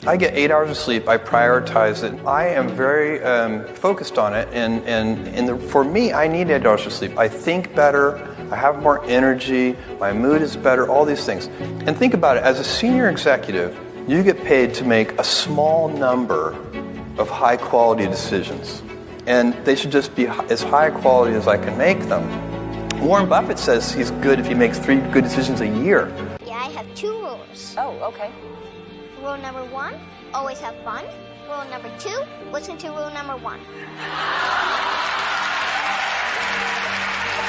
I get 8 hours of sleep. I prioritize it. I am very focused on it, and for me, I need 8 hours of sleep. I think better. I have more energy. My mood is better. All these things. And think about it. As a senior executive, you get paid to make a small number of high-quality decisions, and they should just be as high quality as I can make them. Warren Buffett says he's good if he makes 3 good decisions a year. Yeah, I have 2 rules. Oh, okay. Rule number 1, always have fun. Rule number 2, listen to rule number 1.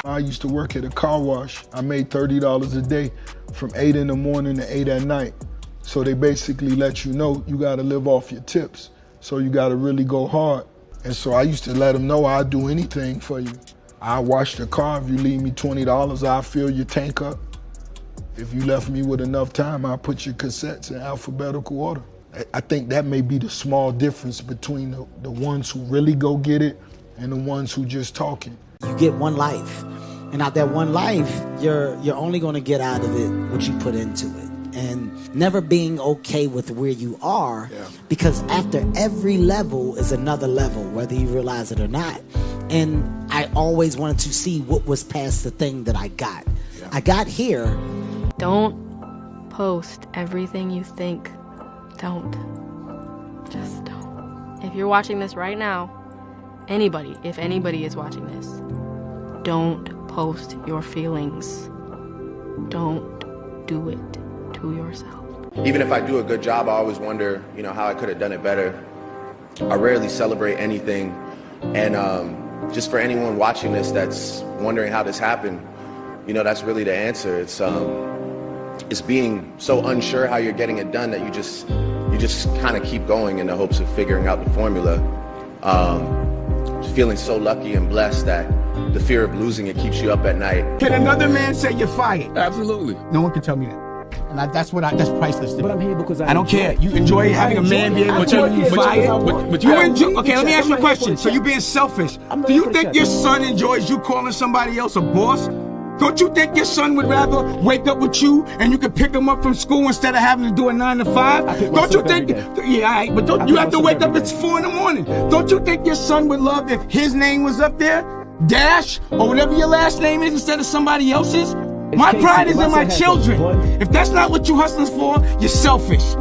I used to work at a car wash. I made $30 a day from 8 in the morning to 8 at night. So they basically let you know you gotta live off your tips. So you gotta really go hard. And so I used to let them know I'd do anything for you. I'll wash the car. If you leave me $20, I'll fill your tank up. If you left me with enough time, I'll put your cassettes in alphabetical order. I think that may be the small difference between the ones who really go get it and the ones who just talking. You get one life, and out that one life, you're only gonna get out of it what you put into it. And never being okay with where you are, because after every level is another level, whether you realize it or not. And I always wanted to see what was past the thing that I got. I got here. Don't post everything you think. Don't. Just don't. If you're watching this right now, anybody, if anybody is watching this, don't post your feelings. Don't do it to yourself. Even if I do a good job, I always wonder, how I could have done it better. I rarely celebrate anything. And just for anyone watching this that's wondering how this happened, that's really the answer. It's being so unsure how you're getting it done that you just kind of keep going in the hopes of figuring out the formula. Feeling so lucky and blessed that the fear of losing it keeps you up at night. Can another man say you're fired? Absolutely. No one can tell me that. And that's priceless. But I'm here because I don't care. You enjoy having a man be able to tell you fired? Okay, let me ask you a question. So you being selfish. Do you think your son enjoys you calling somebody else a boss? Don't you think your son would rather wake up with you and you could pick him up from school instead of having to do a 9 to 5? Don't you think? Yeah, all right, but don't you have to wake up at 4 in the morning? Don't you think your son would love if his name was up there, Dash, or whatever your last name is, instead of somebody else's? My pride is in my children. If that's not what you hustling for, you're selfish.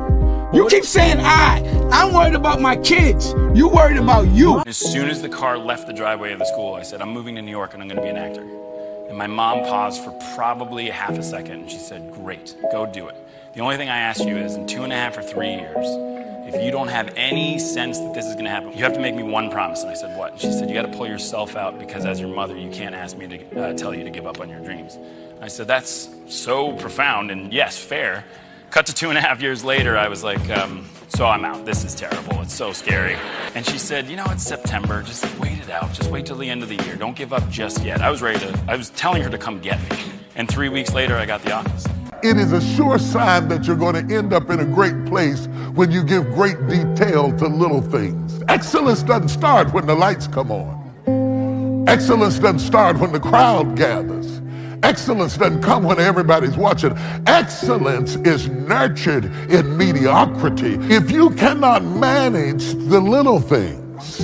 You keep saying I'm worried about my kids. You worried about you. As soon as the car left the driveway of the school, I said, I'm moving to New York and I'm gonna be an actor. And my mom paused for probably a half a second and she said, great, go do it. The only thing I ask you is in 2.5 or 3 years, if you don't have any sense that this is gonna happen, you have to make me one promise. And I said, what? And she said, you gotta pull yourself out because as your mother, you can't ask me to tell you to give up on your dreams. I said, that's so profound and yes, fair. Cut to 2.5 years later, I was like, so I'm out. This is terrible. It's so scary. And she said, it's September. Just wait it out. Just wait till the end of the year. Don't give up just yet. I was telling her to come get me. And 3 weeks later, I got the office. It is a sure sign that you're going to end up in a great place when you give great detail to little things. Excellence doesn't start when the lights come on. Excellence doesn't start when the crowd gathers. Excellence doesn't come when everybody's watching. Excellence is nurtured in mediocrity. If you cannot manage the little things,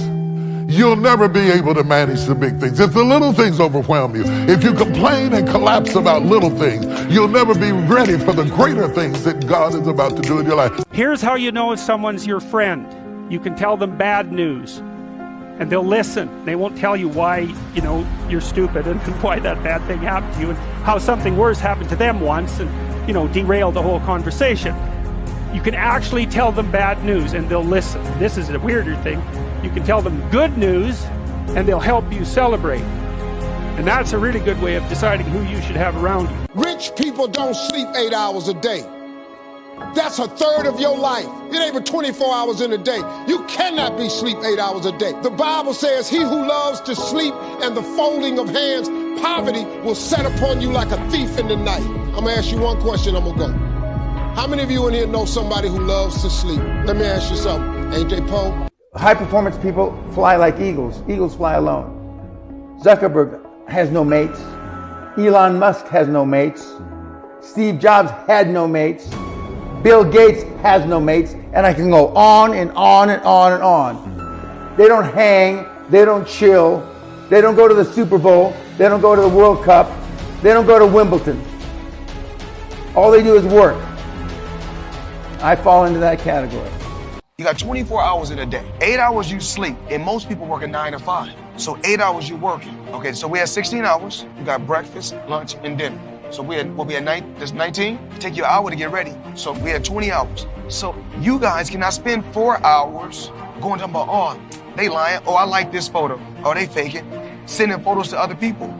you'll never be able to manage the big things. If the little things overwhelm you, if you complain and collapse about little things, you'll never be ready for the greater things that God is about to do in your life. Here's how you know if someone's your friend. You can tell them bad news, and they'll listen. They won't tell you why, you're stupid and why that bad thing happened to you and how something worse happened to them once and, derail the whole conversation. You can actually tell them bad news and they'll listen. This is a weirder thing. You can tell them good news and they'll help you celebrate. And that's a really good way of deciding who you should have around you. Rich people don't sleep 8 hours a day. That's a third of your life. It ain't but 24 hours in a day. You cannot be sleep 8 hours a day. The Bible says, he who loves to sleep and the folding of hands, poverty will set upon you like a thief in the night. I'm gonna ask you one question, I'm gonna go. How many of you in here know somebody who loves to sleep? Let me ask you something. AJ Poe? High performance people fly like eagles. Eagles fly alone. Zuckerberg has no mates. Elon Musk has no mates. Steve Jobs had no mates. Bill Gates has no mates, and I can go on and on and on and on. They don't hang, they don't chill, they don't go to the Super Bowl, they don't go to the World Cup, they don't go to Wimbledon. All they do is work. I fall into that category. You got 24 hours in a day. 8 hours you sleep, and most people work a 9 to 5. So 8 hours you're working. Okay, so we had 16 hours. You got breakfast, lunch, and dinner. So we'll be at night, there's 19. Take you an hour to get ready. So we had 20 hours. So you guys cannot spend 4 hours going talking about, oh, they lying. Oh, I like this photo. Oh, they faking. Sending photos to other people.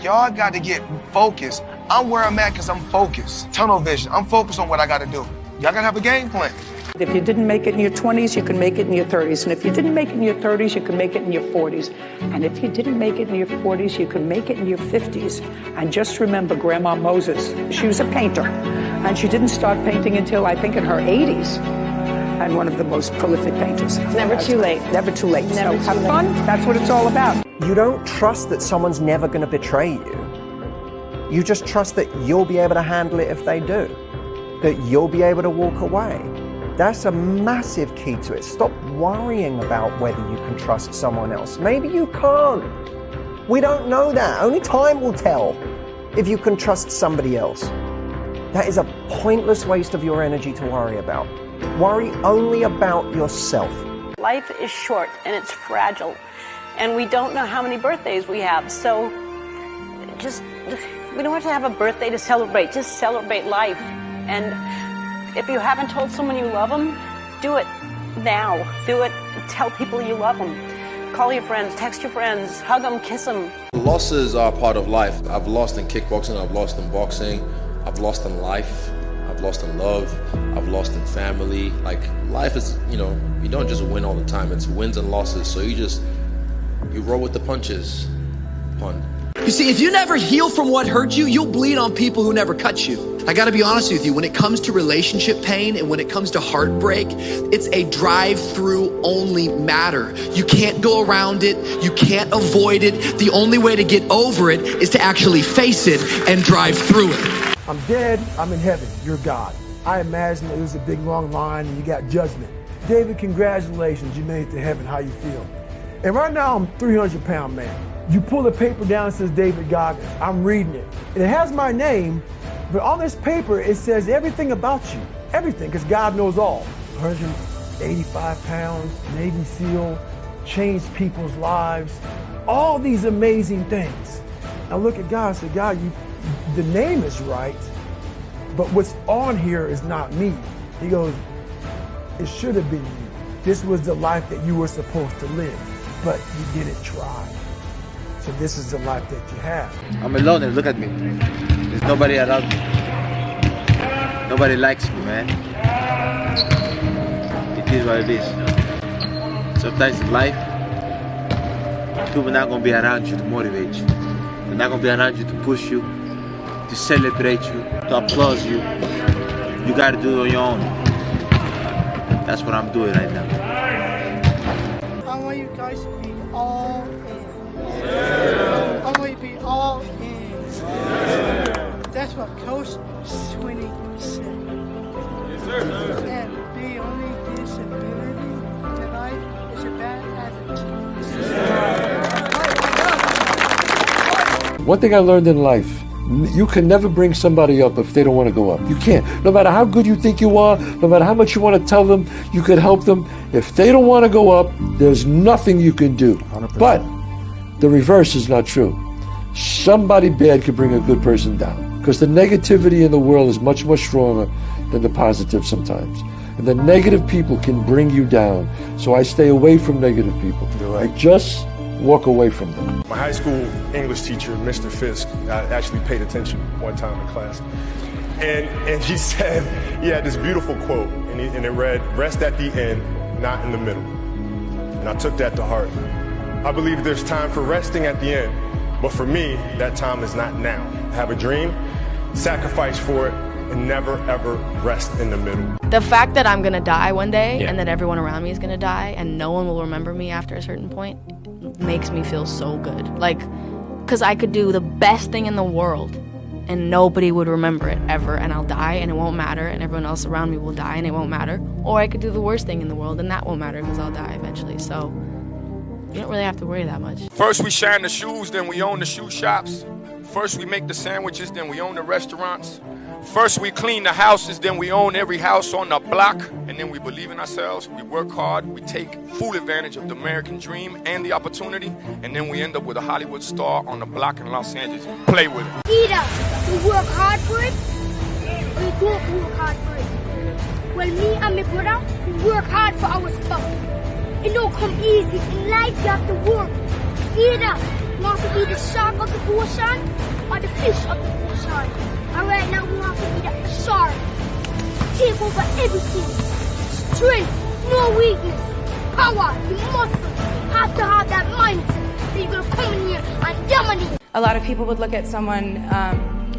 Y'all got to get focused. I'm where I'm at because I'm focused. Tunnel vision. I'm focused on what I got to do. Y'all got to have a game plan. If you didn't make it in your 20s, you can make it in your 30s. And if you didn't make it in your 30s, you can make it in your 40s. And if you didn't make it in your 40s, you can make it in your 50s. And just remember Grandma Moses. She was a painter. And she didn't start painting until, I think, in her 80s. And one of the most prolific painters. It's never too late. Never too late. Never So too have late. fun. That's what it's all about. You don't trust that someone's never going to betray you. You just trust that you'll be able to handle it if they do. That you'll be able to walk away. That's a massive key to it. Stop worrying about whether you can trust someone else. Maybe you can't. We don't know that. Only time will tell if you can trust somebody else. That is a pointless waste of your energy to worry about. Worry only about yourself. Life is short and it's fragile, and we don't know how many birthdays we have. So we don't have to have a birthday to celebrate. Just celebrate life. And if you haven't told someone you love them, do it now. Do it. Tell people you love them. Call your friends, text your friends, hug them, kiss them. Losses are part of life. I've lost in kickboxing, I've lost in boxing, I've lost in life, I've lost in love, I've lost in family. Like, life is, you don't just win all the time. It's wins and losses. So you roll with the punches. Pun. You see, if you never heal from what hurt you, you'll bleed on people who never cut you. I gotta be honest with you, when it comes to relationship pain and when it comes to heartbreak, it's a drive-through only matter. You can't go around it, you can't avoid it. The only way to get over it is to actually face it and drive through it. I'm dead, I'm in heaven, you're God. I imagine it was a big long line and you got judgment. David, congratulations, you made it to heaven, how you feel? And right now I'm a 300-pound man. You pull the paper down, it says David Goggins. I'm reading it. And it has my name, but on this paper, it says everything about you. Everything, because God knows all. 185 pounds, Navy SEAL, changed people's lives, all these amazing things. I look at God and say, God, the name is right, but what's on here is not me. He goes, it should have been you. This was the life that you were supposed to live, but you didn't try. So this is the life that you have. I'm alone and look at me. There's nobody around me. Nobody likes me, man. It is what it is. Sometimes in life, people are not going to be around you to motivate you. They're not going to be around you to push you, to celebrate you, to applaud you. You got to do it on your own. That's what I'm doing right now. I want you guys to be all in. I want you to be all in. That's what Coach Swinney said. Yes, sir. And the only disability in life is a bad attitude. One thing I learned in life, you can never bring somebody up if they don't want to go up. You can't. No matter how good you think you are, no matter how much you want to tell them, you can help them. If they don't want to go up, there's nothing you can do. 100%. But the reverse is not true. Somebody bad could bring a good person down, because the negativity in the world is much, much stronger than the positive sometimes. And the negative people can bring you down. So I stay away from negative people. Right. I just walk away from them. My high school English teacher, Mr. Fisk, I actually paid attention one time in class. And he said, he had this beautiful quote, and it read, "Rest at the end, not in the middle." And I took that to heart. I believe there's time for resting at the end, but for me, that time is not now. Have a dream, sacrifice for it, and never ever rest in the middle. The fact that I'm gonna die one day and that everyone around me is gonna die and no one will remember me after a certain point makes me feel so good. Like, cause I could do the best thing in the world and nobody would remember it ever, and I'll die and it won't matter, and everyone else around me will die and it won't matter. Or I could do the worst thing in the world and that won't matter because I'll die eventually. So you don't really have to worry that much. First we shine the shoes, then we own the shoe shops. First we make the sandwiches, then we own the restaurants. First we clean the houses, then we own every house on the block. And then we believe in ourselves, we work hard, we take full advantage of the American dream and the opportunity. And then we end up with a Hollywood star on the block in Los Angeles. Play with it. Either you work hard for it, or you don't work hard for it. Well, me and my brother, we work hard for our stuff. It don't come easy. In life, you have to work. Either you want to be the shark of the ocean or the fish of the ocean. And right now, we want to be the shark. Take over everything. Strength, no weakness. Power, you must have to have that mindset. So you're going to come in here and dominate. A lot of people would look at someone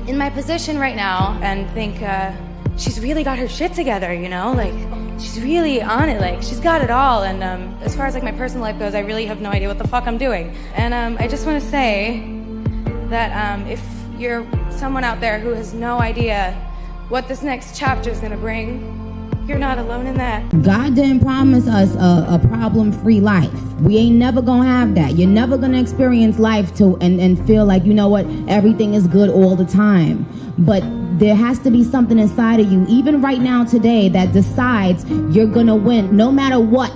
in my position right now and think, she's really got her shit together, you know? Like, she's really on it, like, she's got it all. And as far as, like, my personal life goes, I really have no idea what the fuck I'm doing. And I just want to say that if you're someone out there who has no idea what this next chapter is going to bring, you're not alone in that. God didn't promise us a problem-free life. We ain't never gonna have that. You're never gonna experience life and feel like, you know what, everything is good all the time. But there has to be something inside of you, even right now today, that decides you're gonna win no matter what.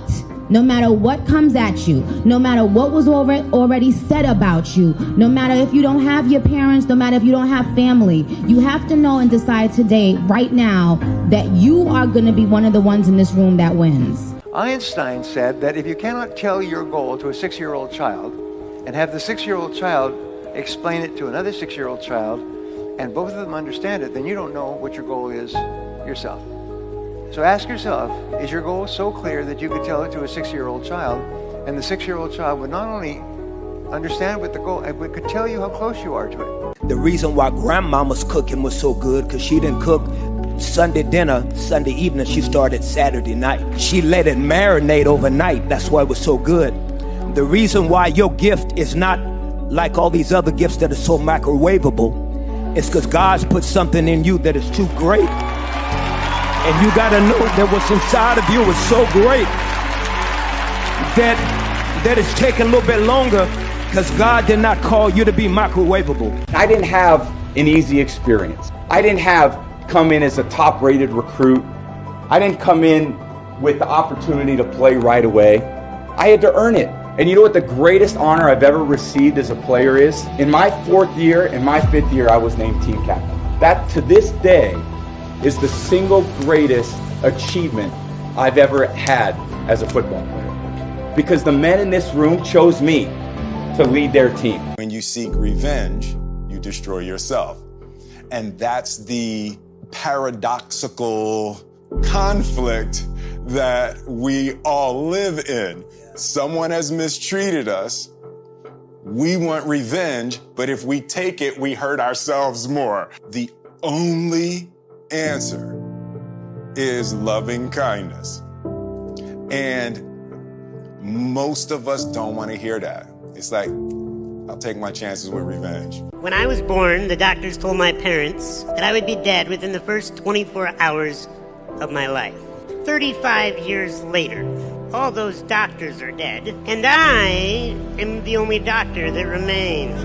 No matter what comes at you, no matter what was already said about you, no matter if you don't have your parents, no matter if you don't have family, you have to know and decide today, right now, that you are going to be one of the ones in this room that wins. Einstein said that if you cannot tell your goal to a 6-year-old child and have the 6-year-old child explain it to another 6-year-old child and both of them understand it, then you don't know what your goal is yourself. So ask yourself, is your goal so clear that you could tell it to a 6-year-old child, and the 6-year-old child would not only understand what the goal, but could tell you how close you are to it? The reason why grandmama's cooking was so good, because she didn't cook Sunday dinner, Sunday evening, she started Saturday night. She let it marinate overnight, that's why it was so good. The reason why your gift is not like all these other gifts that are so microwavable is because God's put something in you that is too great. And you gotta know that what's inside of you is so great that it's taking a little bit longer because God did not call you to be microwavable. I didn't have an easy experience. I didn't come in as a top-rated recruit. I didn't come in with the opportunity to play right away. I had to earn it. And you know what the greatest honor I've ever received as a player is? In my 4th year and my 5th year, I was named team captain. That, to this day, is the single greatest achievement I've ever had as a football player. Because the men in this room chose me to lead their team. When you seek revenge, you destroy yourself. And that's the paradoxical conflict that we all live in. Someone has mistreated us. We want revenge, but if we take it, we hurt ourselves more. The only answer is loving kindness. And most of us don't want to hear that. It's like, I'll take my chances with revenge. When I was born, the doctors told my parents that I would be dead within the first 24 hours of my life. 35 years later, all those doctors are dead, and I am the only doctor that remains.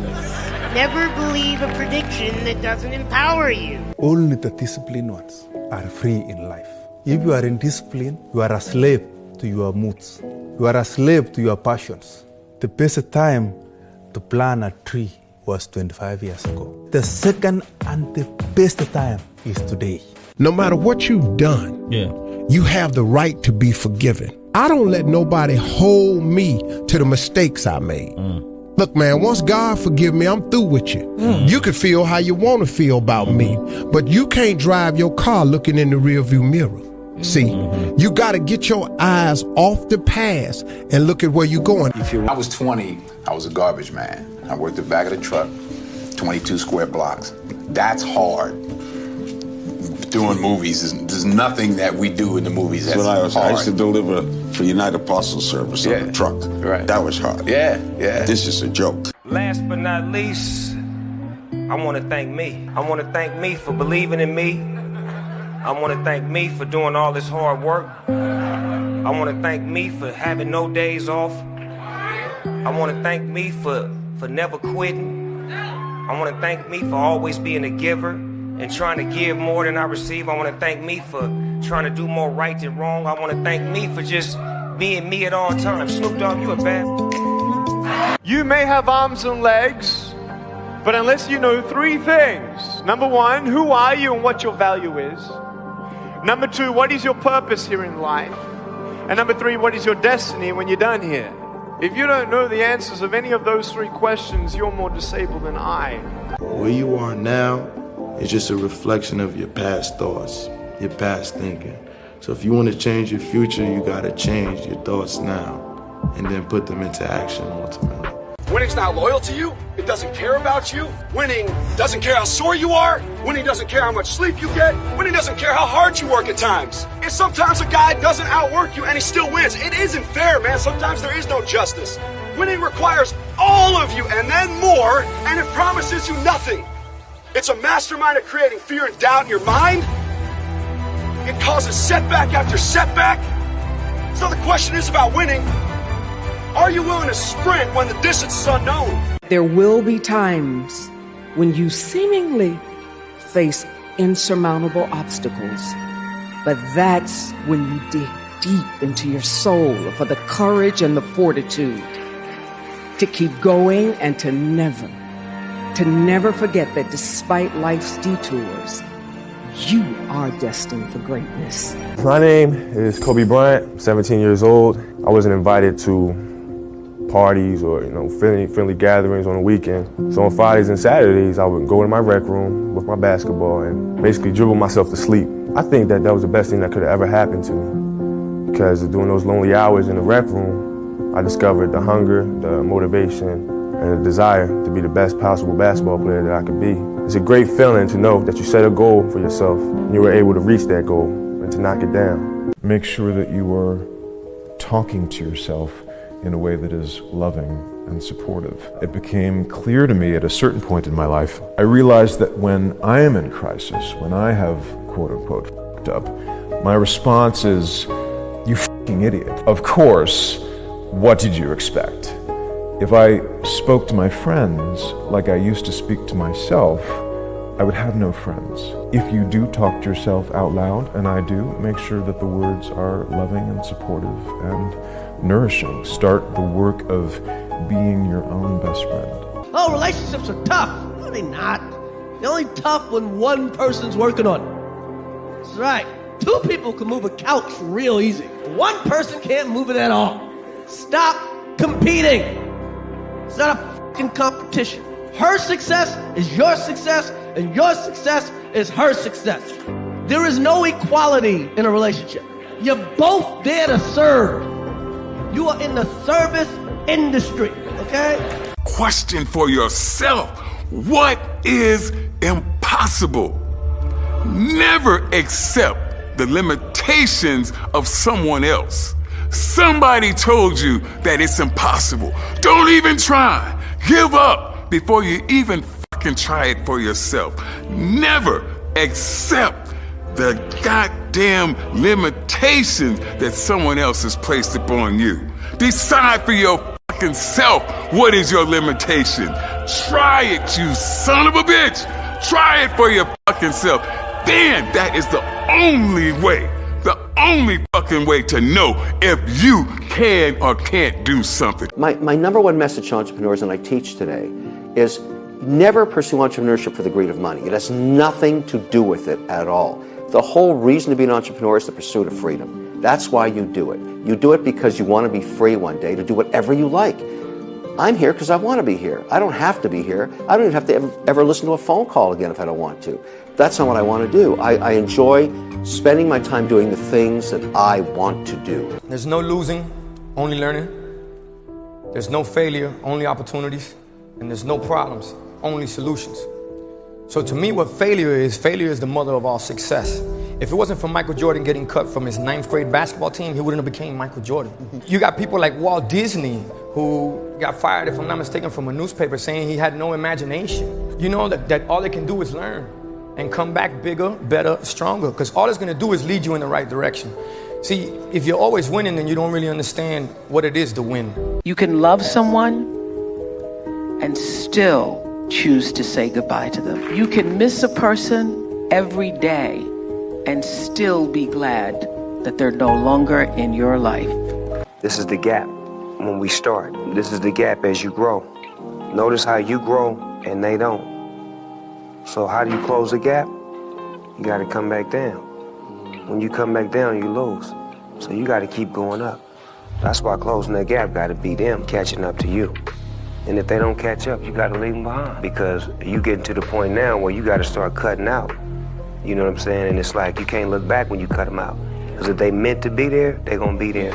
Never believe a prediction that doesn't empower you. Only the disciplined ones are free in life. If you are in discipline, you are a slave to your moods. You are a slave to your passions. The best time to plant a tree was 25 years ago. The second and the best time is today. No matter what you've done, you have the right to be forgiven. I don't let nobody hold me to the mistakes I made. Look, man, once God forgive me, I'm through with you. You can feel how you want to feel about me, but you can't drive your car looking in the rearview mirror. See, you got to get your eyes off the past and look at where you're going. I was 20, I was a garbage man. I worked the back of the truck, 22 square blocks. That's hard. Doing movies, there's nothing that we do in the movies that's hard. I used to deliver for United Parcel Service on the truck. Right. That was hard. Yeah. This is a joke. Last but not least, I want to thank me. I want to thank me for believing in me. I want to thank me for doing all this hard work. I want to thank me for having no days off. I want to thank me for never quitting. I want to thank me for always being a giver and trying to give more than I receive. I want to thank me for trying to do more right than wrong. I want to thank me for just being me at all times. Snoop Dogg, you a bad. You may have arms and legs, but unless you know three things. Number one, who are you and what your value is? Number two, what is your purpose here in life? And number three, what is your destiny when you're done here? If you don't know the answers of any of those three questions, you're more disabled than I. Where you are now is just a reflection of your past thoughts, your past thinking. So if you want to change your future, you got to change your thoughts now and then put them into action ultimately. Winning's not loyal to you. It doesn't care about you. Winning doesn't care how sore you are. Winning doesn't care how much sleep you get. Winning doesn't care how hard you work at times. And sometimes a guy doesn't outwork you and he still wins. It isn't fair, man. Sometimes there is no justice. Winning requires all of you and then more, and it promises you nothing. It's a mastermind of creating fear and doubt in your mind. It causes setback after setback. So the question is about winning. Are you willing to sprint when the distance is unknown? There will be times when you seemingly face insurmountable obstacles, but that's when you dig deep into your soul for the courage and the fortitude to keep going and to never forget that despite life's detours, you are destined for greatness. My name is Kobe Bryant. I'm 17 years old. I wasn't invited to parties or friendly gatherings on the weekend. So on Fridays and Saturdays, I would go in my rec room with my basketball and basically dribble myself to sleep. I think that was the best thing that could have ever happened to me, because during those lonely hours in the rec room, I discovered the hunger, the motivation, and the desire to be the best possible basketball player that I could be. It's a great feeling to know that you set a goal for yourself and you were able to reach that goal and to knock it down. Make sure that you are talking to yourself in a way that is loving and supportive. It became clear to me at a certain point in my life, I realized that when I am in crisis, when I have quote unquote f***ed up, my response is, you f***ing idiot. Of course, what did you expect? If I spoke to my friends like I used to speak to myself, I would have no friends. If you do talk to yourself out loud, and I do, make sure that the words are loving and supportive and nourishing. Start the work of being your own best friend. Oh, relationships are tough. No, they're not. They're only tough when one person's working on it. That's right. Two people can move a couch real easy. One person can't move it at all. Stop competing. It's not a fucking competition. Her success is your success, and your success is her success. There is no equality in a relationship. You're both there to serve. You are in the service industry, okay? Question for yourself. What is impossible? Never accept the limitations of someone else. Somebody told you that it's impossible. Don't even try. Give up before you even fucking try it for yourself. Never accept the goddamn limitations that someone else has placed upon you. Decide for your fucking self what is your limitation. Try it, you son of a bitch. Try it for your fucking self. Then that is the only fucking way to know if you can or can't do something. My number one message to entrepreneurs, and I teach today, is never pursue entrepreneurship for the greed of money. It has nothing to do with it at all. The whole reason to be an entrepreneur is the pursuit of freedom. That's why you do it. You do it because you want to be free one day to do whatever you like. I'm here because I want to be here. I don't have to be here. I don't even have to ever listen to a phone call again if I don't want to. That's not what I want to do. I enjoy spending my time doing the things that I want to do. There's no losing, only learning. There's no failure, only opportunities. And there's no problems, only solutions. So to me, what failure is the mother of all success. If it wasn't for Michael Jordan getting cut from his 9th grade basketball team, he wouldn't have became Michael Jordan. You got people like Walt Disney who got fired, if I'm not mistaken, from a newspaper saying he had no imagination. You know that all they can do is learn and come back bigger, better, stronger, because all it's going to do is lead you in the right direction. See, if you're always winning, then you don't really understand what it is to win. You can love someone and still choose to say goodbye to them. You can miss a person every day and still be glad that they're no longer in your life. This is the gap when we start. This is the gap as you grow. Notice how you grow and they don't. So how do you close the gap? You got to come back down. When you come back down, you lose. So you got to keep going up. That's why closing that gap got to be them catching up to you. And if they don't catch up, you got to leave them behind, because you getting to the point now where you got to start cutting out. You know what I'm saying? And it's like you can't look back when you cut them out, because if they meant to be there, they're going to be there.